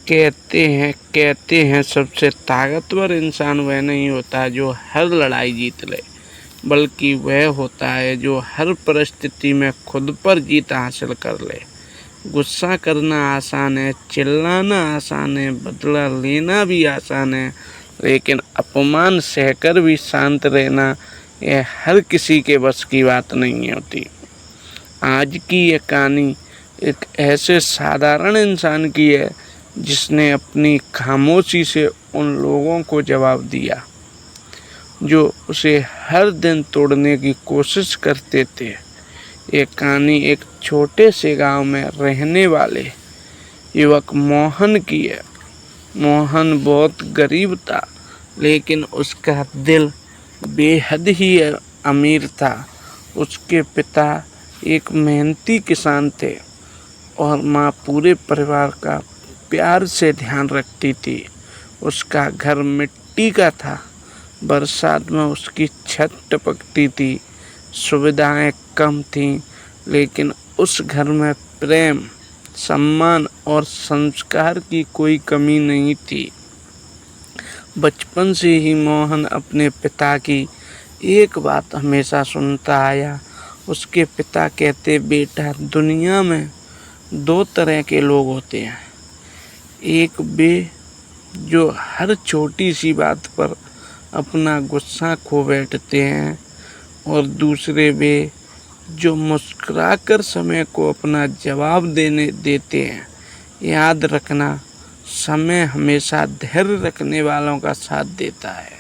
कहते हैं सबसे ताकतवर इंसान वह नहीं होता जो हर लड़ाई जीत ले, बल्कि वह होता है जो हर परिस्थिति में खुद पर जीत हासिल कर ले। गुस्सा करना आसान है, चिल्लाना आसान है, बदला लेना भी आसान है, लेकिन अपमान सहकर भी शांत रहना यह हर किसी के बस की बात नहीं होती। आज की यह कहानी एक ऐसे साधारण इंसान की है जिसने अपनी खामोशी से उन लोगों को जवाब दिया जो उसे हर दिन तोड़ने की कोशिश करते थे। ये कहानी एक छोटे से गांव में रहने वाले युवक मोहन की है। मोहन बहुत गरीब था, लेकिन उसका दिल बेहद ही अमीर था। उसके पिता एक मेहनती किसान थे और माँ पूरे परिवार का प्यार से ध्यान रखती थी। उसका घर मिट्टी का था, बरसात में उसकी छत टपकती थी। सुविधाएं कम थीं, लेकिन उस घर में प्रेम, सम्मान और संस्कार की कोई कमी नहीं थी। बचपन से ही मोहन अपने पिता की एक बात हमेशा सुनता आया। उसके पिता कहते, बेटा, दुनिया में दो तरह के लोग होते हैं। एक वे जो हर छोटी सी बात पर अपना गुस्सा खो बैठते हैं, और दूसरे वे जो मुस्कुराकर समय को अपना जवाब देते हैं। याद रखना, समय हमेशा धैर्य रखने वालों का साथ देता है।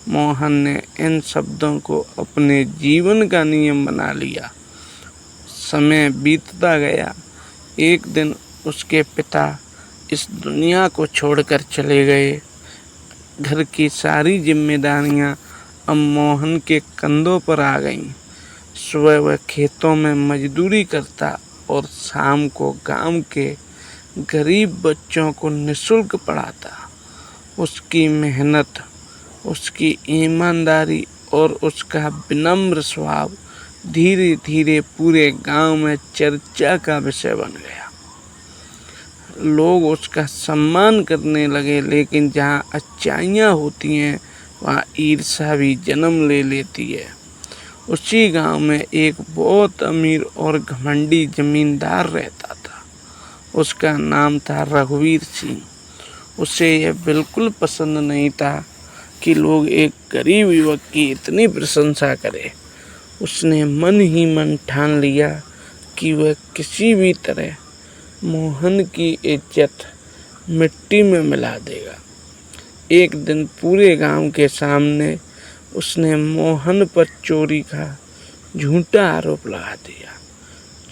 मोहन ने इन शब्दों को अपने जीवन का नियम बना लिया। समय बीतता गया। एक दिन उसके पिता इस दुनिया को छोड़कर चले गए। घर की सारी जिम्मेदारियां अब मोहन के कंधों पर आ गईं। सुबह वह खेतों में मजदूरी करता और शाम को गांव के गरीब बच्चों को निःशुल्क पढ़ाता। उसकी मेहनत, उसकी ईमानदारी और उसका विनम्र स्वभाव धीरे धीरे पूरे गांव में चर्चा का विषय बन गया। लोग उसका सम्मान करने लगे, लेकिन जहां अच्छाइयाँ होती हैं वहां ईर्ष्या भी जन्म ले लेती है। उसी गांव में एक बहुत अमीर और घमंडी जमींदार रहता था। उसका नाम था रघुवीर सिंह। उसे यह बिल्कुल पसंद नहीं था कि लोग एक गरीब युवक की इतनी प्रशंसा करें। उसने मन ही मन ठान लिया कि वह किसी भी तरह मोहन की इज्जत मिट्टी में मिला देगा। एक दिन पूरे गांव के सामने उसने मोहन पर चोरी का झूठा आरोप लगा दिया।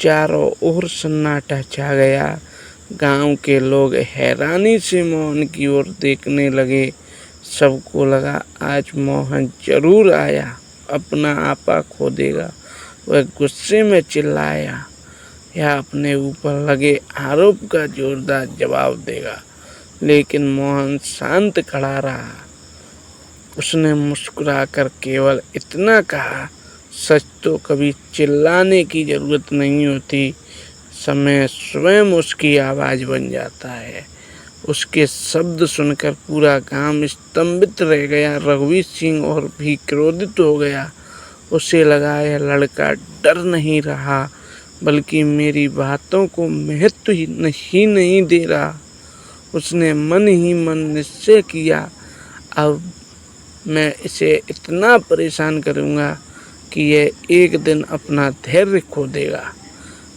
चारों ओर सन्नाटा छा गया। गांव के लोग हैरानी से मोहन की ओर देखने लगे। सबको लगा आज मोहन जरूर आया, अपना आपा खो देगा। वह गुस्से में चिल्लाया या अपने ऊपर लगे आरोप का जोरदार जवाब देगा, लेकिन मोहन शांत खड़ा रहा। उसने मुस्कुराकर केवल इतना कहा, सच तो कभी चिल्लाने की जरूरत नहीं होती, समय स्वयं उसकी आवाज़ बन जाता है। उसके शब्द सुनकर पूरा गांव स्तंभित रह गया। रघुवीर सिंह और भी क्रोधित हो गया। उसे लगा यह लड़का डर नहीं रहा, बल्कि मेरी बातों को महत्व ही नहीं दे रहा। उसने मन ही मन निश्चय किया, अब मैं इसे इतना परेशान करूँगा कि यह एक दिन अपना धैर्य खो देगा।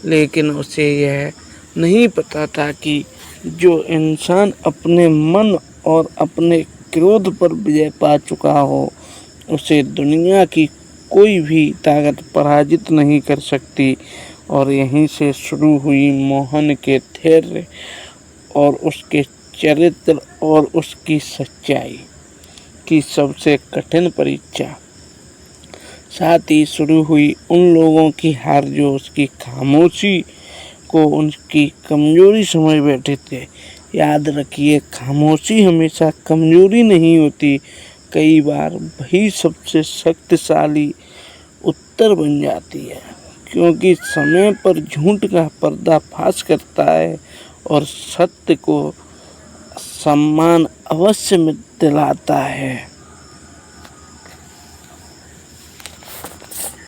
लेकिन उसे यह नहीं पता था कि जो इंसान अपने मन और अपने क्रोध पर विजय पा चुका हो, उसे दुनिया की कोई भी ताकत पराजित नहीं कर सकती। और यहीं से शुरू हुई मोहन के धैर्य और उसके चरित्र और उसकी सच्चाई की सबसे कठिन परीक्षा। साथ ही शुरू हुई उन लोगों की हार जो उसकी खामोशी को उनकी कमजोरी समझ बैठे थे। याद रखिए, खामोशी हमेशा कमजोरी नहीं होती, कई बार वही सबसे शक्तिशाली उत्तर बन जाती है, क्योंकि समय पर झूठ का पर्दाफाश करता है और सत्य को सम्मान अवश्य दिलाता है।